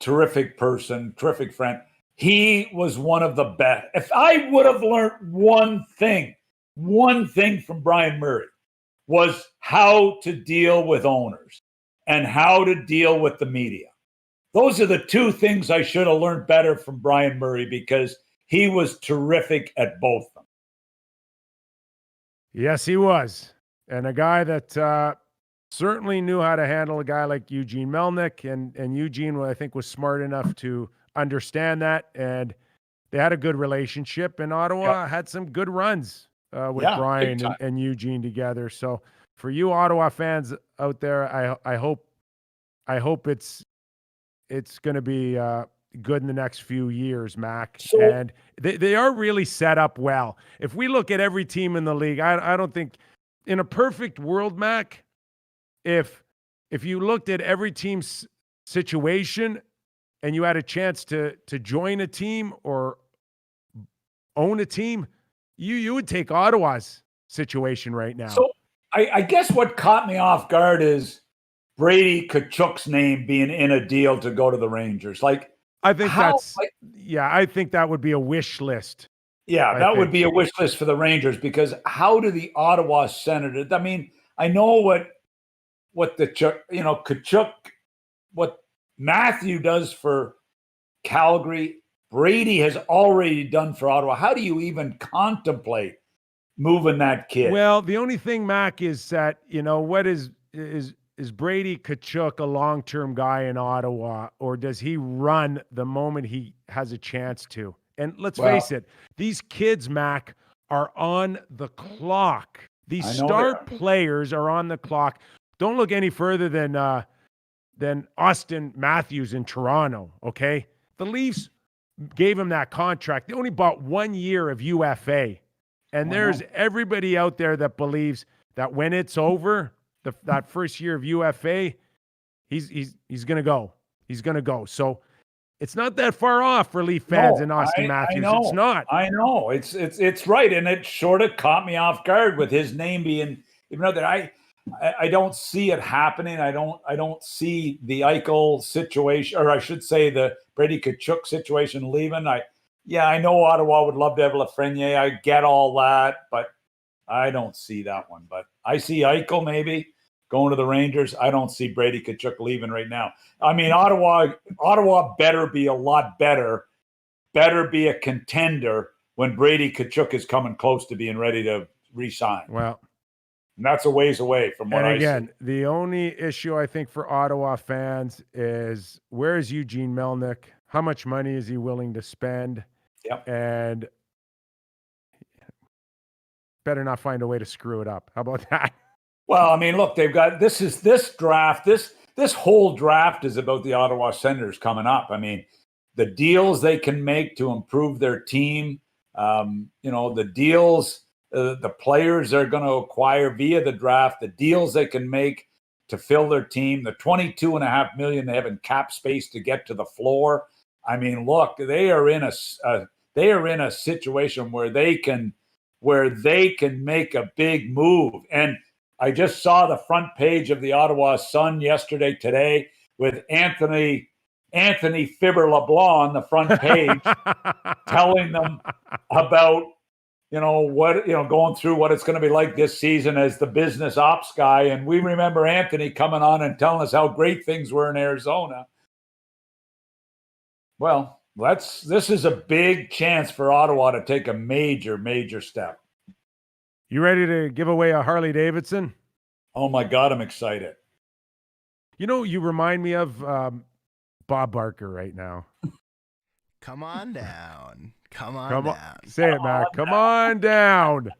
terrific person, terrific friend. He was one of the best. If I would have learned one thing from Brian Murray, was how to deal with owners and how to deal with the media. Those are the two things I should have learned better from Brian Murray, because he was terrific at both of them. Yes, he was. And a guy that certainly knew how to handle a guy like Eugene Melnyk. And Eugene, I think, was smart enough to understand that. And they had a good relationship. And Ottawa had some good runs with Brian and Eugene together. So for you Ottawa fans out there, I hope it's going to be good in the next few years, Mac. And they are really set up well. If we look at every team in the league, I don't think in a perfect world, Mac, if you looked at every team's situation and you had a chance to join a team or own a team, you would take Ottawa's situation right now. So I guess what caught me off guard is Brady Tkachuk's name being in a deal to go to the Rangers. Like, I think I think that would be a wish list. Yeah, that would be a wish list for the Rangers, because how do the Ottawa Senators? I mean, I know what Tkachuk, what Matthew does for Calgary, Brady has already done for Ottawa. How do you even contemplate moving that kid? Well, the only thing, Mac, is that, what is Brady Tkachuk a long-term guy in Ottawa, or does he run the moment he has a chance to? And let's face it, these kids, Mac, are on the clock. These star players are on the clock. Don't look any further than Austin Matthews in Toronto, okay? The Leafs gave him that contract. They only bought 1 year of UFA. And there's everybody out there that believes that when it's over, that first year of UFA, he's going to go. He's going to go. So it's not that far off for Leaf fans and Austin Matthews. It's not. I know. It's right. And it sort of caught me off guard with his name being, even though that I don't see it happening. I don't see the Eichel situation, or I should say the Brady Tkachuk situation leaving. I know Ottawa would love to have Lafreniere. I get all that, but I don't see that one. But I see Eichel maybe going to the Rangers. I don't see Brady Tkachuk leaving right now. I mean, Ottawa better be a lot better be a contender when Brady Tkachuk is coming close to being ready to re-sign. Well, and that's a ways away from what I see. And again, the only issue I think for Ottawa fans is, where is Eugene Melnyk? How much money is he willing to spend? Yep. And better not find a way to screw it up. How about that? Well, I mean, look, they've got this draft. This whole draft is about the Ottawa Senators coming up. I mean, the deals they can make to improve their team, the deals, the players they're going to acquire via the draft, the deals they can make to fill their team, the $22.5 million they have in cap space to get to the floor. I mean, look, they are in a situation where they can make a big move. And I just saw the front page of the Ottawa Sun today, with Anthony Fibber LeBlanc on the front page telling them about, going through what it's going to be like this season as the business ops guy. And we remember Anthony coming on and telling us how great things were in Arizona. Well, this is a big chance for Ottawa to take a major, major step. You ready to give away a Harley Davidson? Oh my God, I'm excited. You remind me of Bob Barker right now. Come on down. Come on down. Say it, Mac. Come on down.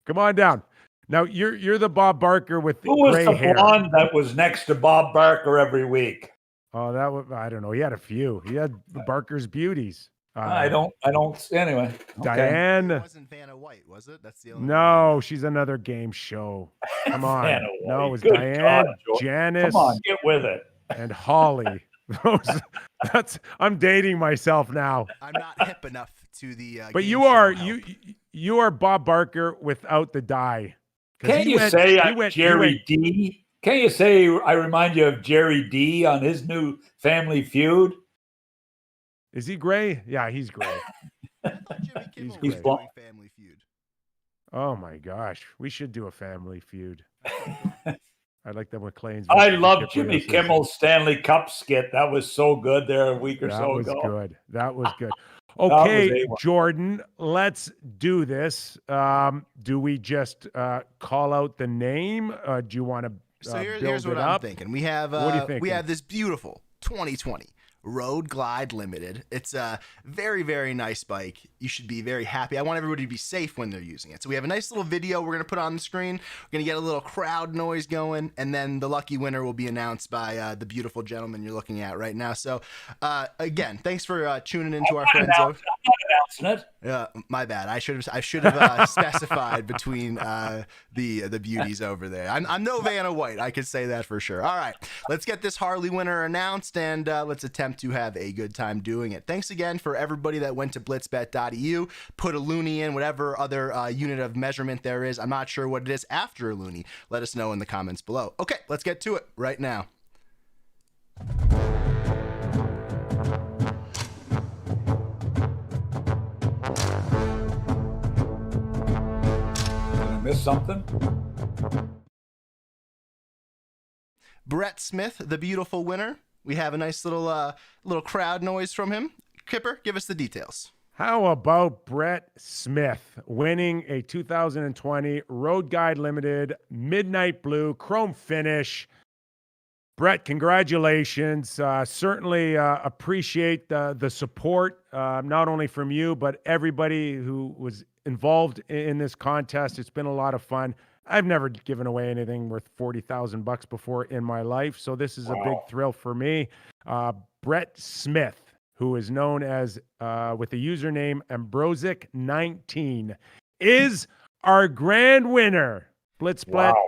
Come on down. Now you're the Bob Barker with the Who was gray the hair. blonde that was next to Bob Barker every week? Oh, that was, I don't know. He had a few. He had the Barker's beauties. I don't. Anyway, okay. Diane. It wasn't Vanna White, was it? That's the only No, she's another game show. Come on. Vanna No, it White. was Good Diane, God, George. Janice, Come on, get with it. and Holly. I'm dating myself now. I'm not hip enough to the. But game you show are help. you are Bob Barker without the dye. 'Cause Can he you went- say he I'm went- he Jerry went- D? Can you say I remind you of Jerry D on his new Family Feud? Is he gray? Yeah, he's gray. I thought Jimmy Kimmel He's was blonde. doing Family Feud. Oh my gosh, we should do a family feud. I like the Macleans. I versus love the Jimmy Kypreos. Kimmel's Stanley Cup skit. That was so good there a week or That so was ago. good. That was good. was Okay, A1. Jordan, let's do this. Do we just call out the name? Do you want to So here's build what it I'm up? thinking. We have What are you we thinking? have this beautiful 2020 Road Glide Limited. It's a very, very nice bike. You should be very happy. I want everybody to be safe when they're using it. So we have a nice little video we're going to put on the screen. We're going to get a little crowd noise going, and then the lucky winner will be announced by the beautiful gentleman you're looking at right now. So again, thanks for tuning into our friends over. Announcing it. My bad. I should have specified between the beauties over there. I'm no Vanna White. I could say that for sure. All right, let's get this Harley winner announced, and let's attempt to have a good time doing it. Thanks again for everybody that went to blitzbet.eu, put a loony in, whatever other unit of measurement there is. I'm not sure what it is after a loony. Let us know in the comments below. Okay, let's get to it right now. Did I miss something? Brett Smith, the beautiful winner. We have a nice little crowd noise from him. Kipper, give us the details. How about Brett Smith winning a 2020 Road Guide Limited Midnight Blue Chrome finish? Brett, congratulations. Certainly appreciate the support, not only from you, but everybody who was involved in this contest. It's been a lot of fun. I've never given away anything worth $40,000 before in my life, so this is a big thrill for me. Brett Smith, who is known as, with the username Ambrosic19, is our grand winner. Blitzbet.eu.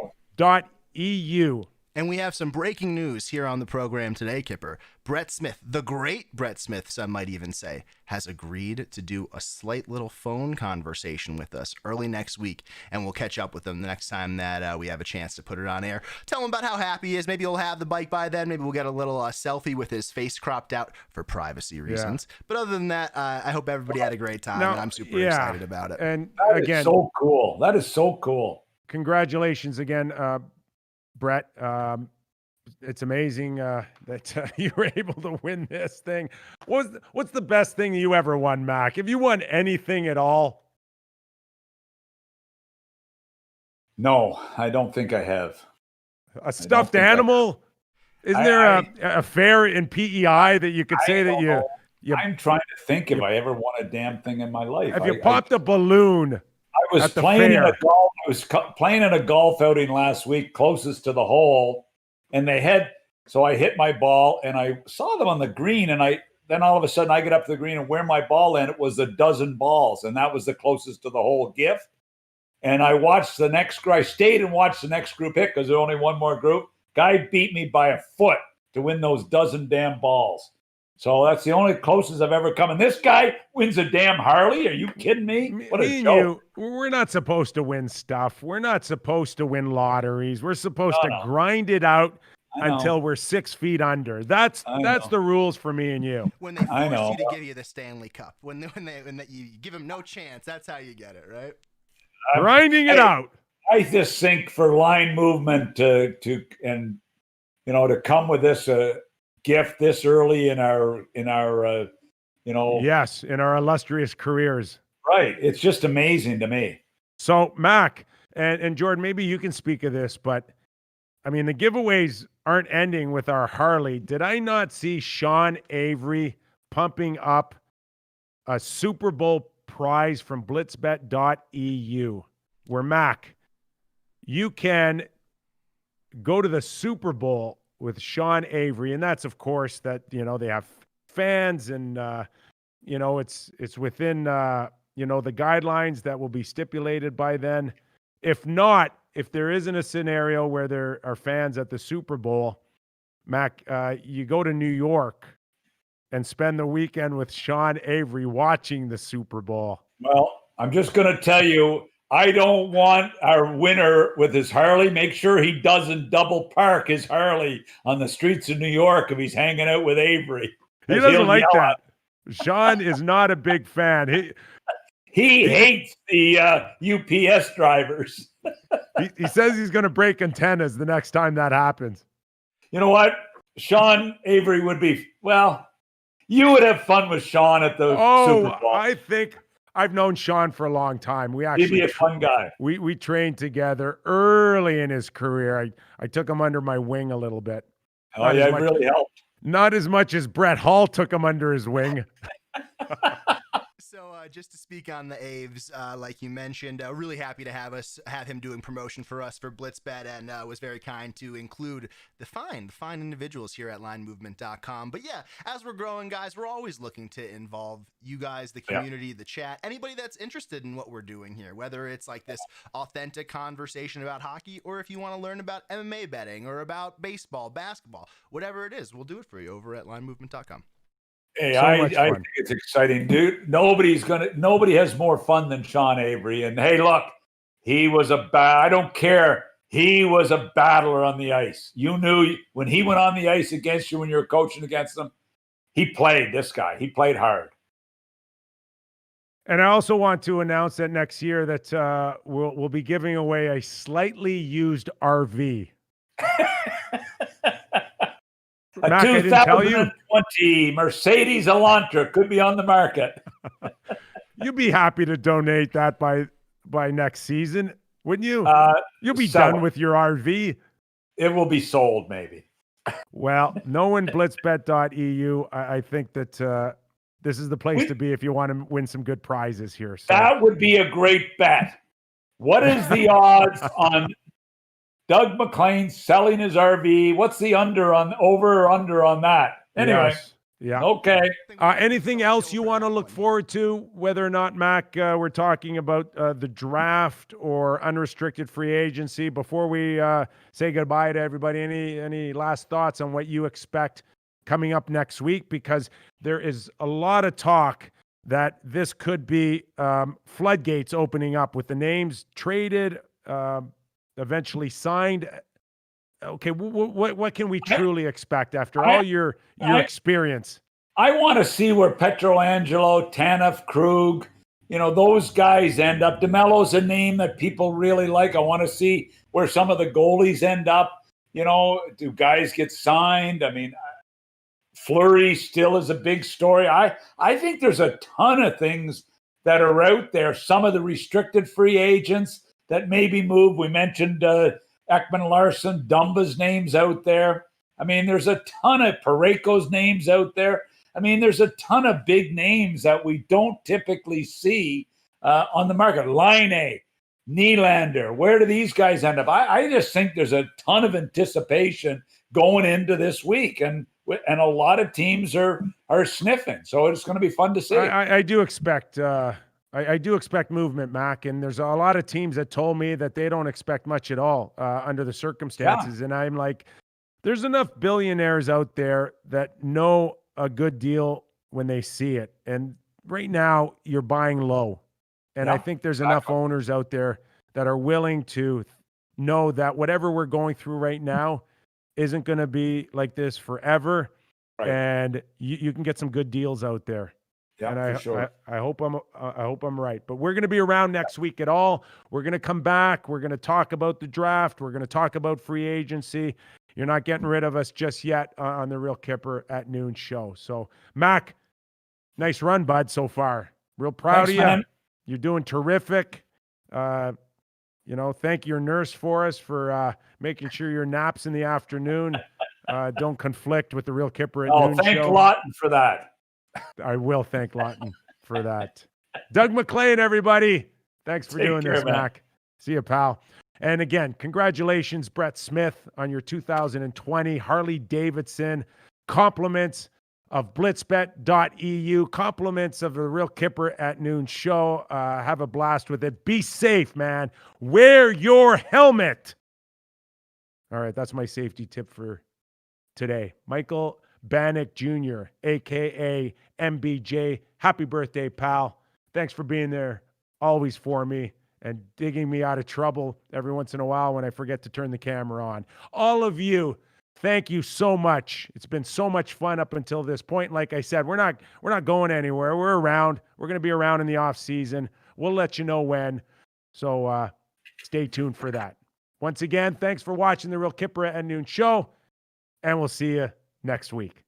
And we have some breaking news here on the program today, Kipper. Brett Smith, the great Brett Smith, some might even say, has agreed to do a slight little phone conversation with us early next week, and we'll catch up with him the next time that we have a chance to put it on air. Tell him about how happy he is. Maybe he'll have the bike by then. Maybe we'll get a little selfie with his face cropped out for privacy reasons. Yeah. But other than that, I hope everybody had a great time, and I'm super excited about it. And That again, is so cool. That is so cool. Congratulations again, Brett. It's amazing that you were able to win this thing. What's the best thing you ever won, Mac? Have you won anything at all? No, I don't think I have. A stuffed animal? Isn't there a fair in PEI that you could say that you I'm trying to think if I ever won a damn thing in my life. Have you popped a balloon? I was playing in a golf. I was playing in a golf outing last week, closest to the hole, and so I hit my ball, and I saw them on the green, and then all of a sudden I get up to the green and where my ball in, it was a dozen balls, and that was the closest to the hole gift. And I watched the next group. I stayed and watched the next group hit because there's only one more group. Guy beat me by a foot to win those dozen damn balls. So that's the only closest I've ever come. And this guy wins a damn Harley? Are you kidding me? What a joke. We're not supposed to win stuff. We're not supposed to win lotteries. We're supposed to grind it out until we're 6 feet under. That's the rules for me and you. When they force you to give you the Stanley Cup, when you give them no chance, that's how you get it, right? Grinding it out. I just think for line movement to come with this gift this early in our yes, in our illustrious careers. Right. It's just amazing to me. So Mac and Jordan, maybe you can speak of this, but I mean, the giveaways aren't ending with our Harley. Did I not see Sean Avery pumping up a Super Bowl prize from blitzbet.eu where Mac, you can go to the Super Bowl with Sean Avery, and that's, of course, that, you know, they have fans and, you know, it's within, you know, the guidelines that will be stipulated by then. If not, if there isn't a scenario where there are fans at the Super Bowl, Mac, you go to New York and spend the weekend with Sean Avery watching the Super Bowl. Well, I'm just going to tell you, I don't want our winner with his Harley. Make sure he doesn't double park his Harley on the streets of New York if he's hanging out with Avery. He doesn't like that. Sean is not a big fan. He hates the UPS drivers. he says he's going to break antennas the next time that happens. You know what? Sean Avery would be, well, you would have fun with Sean at the Super Bowl. I think I've known Sean for a long time. He'd be a fun guy. We trained together early in his career. I took him under my wing a little bit. Oh, yeah, it really helped. Not as much as Brett Hull took him under his wing. So just to speak on the Aves, like you mentioned, really happy to have him doing promotion for us for Blitzbet, and was very kind to include the fine individuals here at linemovement.com. But yeah, as we're growing, guys, we're always looking to involve you guys, the community, the chat, anybody that's interested in what we're doing here, whether it's like this authentic conversation about hockey, or if you want to learn about MMA betting or about baseball, basketball, whatever it is, we'll do it for you over at linemovement.com. Hey, I think it's exciting, dude. Nobody has more fun than Sean Avery. And hey, look, he was I don't care. He was a battler on the ice. You knew when he went on the ice against you, when you were coaching against him, he played hard. And I also want to announce that next year that we'll be giving away a slightly used RV. A Mac, 2020 Mercedes Elantra could be on the market. You'd be happy to donate that by next season, wouldn't you? You'll be done with your RV. It will be sold, maybe. Well, knowing blitzbet.eu, I think that this is the place to be if you want to win some good prizes here. So. That would be a great bet. What is the odds on Doug Maclean selling his RV? What's the over or under on that? Anyway, yeah. Okay. Anything else you want to look forward to, whether or not, Mac, we're talking about the draft or unrestricted free agency? Before we say goodbye to everybody, any last thoughts on what you expect coming up next week? Because there is a lot of talk that this could be floodgates opening up with the names traded, eventually signed. Okay, what can we truly expect after all your experience? I want to see where Pietrangelo, Tanev, Krug, those guys end up. DeMello's a name that people really like. I want to see where some of the goalies end up. Do guys get signed? I mean, Fleury still is a big story. I think there's a ton of things that are out there. Some of the restricted free agents that maybe move. We mentioned Ekman Larson, Dumba's names out there. I mean, there's a ton of Parayko's names out there. I mean, there's a ton of big names that we don't typically see on the market. Laine, Nylander, where do these guys end up? I just think there's a ton of anticipation going into this week, and a lot of teams are sniffing. So it's going to be fun to see. I do expect I do expect movement, Mac, and there's a lot of teams that told me that they don't expect much at all under the circumstances. Yeah. And I'm like, there's enough billionaires out there that know a good deal when they see it. And right now you're buying low. And I think there's enough owners out there that are willing to know that whatever we're going through right now isn't going to be like this forever. Right. And you can get some good deals out there. Yeah, and for sure. I hope I'm right. But we're going to be around next week at all. We're going to come back. We're going to talk about the draft. We're going to talk about free agency. You're not getting rid of us just yet on the Real Kyper at noon show. So, Mac, nice run, bud, so far. Real proud of you. Man. You're doing terrific. Thank your nurse for us for making sure your naps in the afternoon don't conflict with the Real Kyper at noon show. Thank Lawton for that. I will thank Lawton for that. Doug Maclean, everybody. Thanks for doing this, man. Mac. See you, pal. And again, congratulations, Brett Smith, on your 2020 Harley Davidson. Compliments of blitzbet.eu. Compliments of the Real Kyper at Noon show. Have a blast with it. Be safe, man. Wear your helmet. All right, that's my safety tip for today. Michael Bannock Jr., a.k.a. MBJ. Happy birthday, pal. Thanks for being there always for me and digging me out of trouble every once in a while when I forget to turn the camera on. All of you, thank you so much. It's been so much fun up until this point. Like I said, we're not going anywhere. We're around. We're going to be around in the off season. We'll let you know when. So stay tuned for that. Once again, thanks for watching the Real Kyper at Noon show, and we'll see you next week.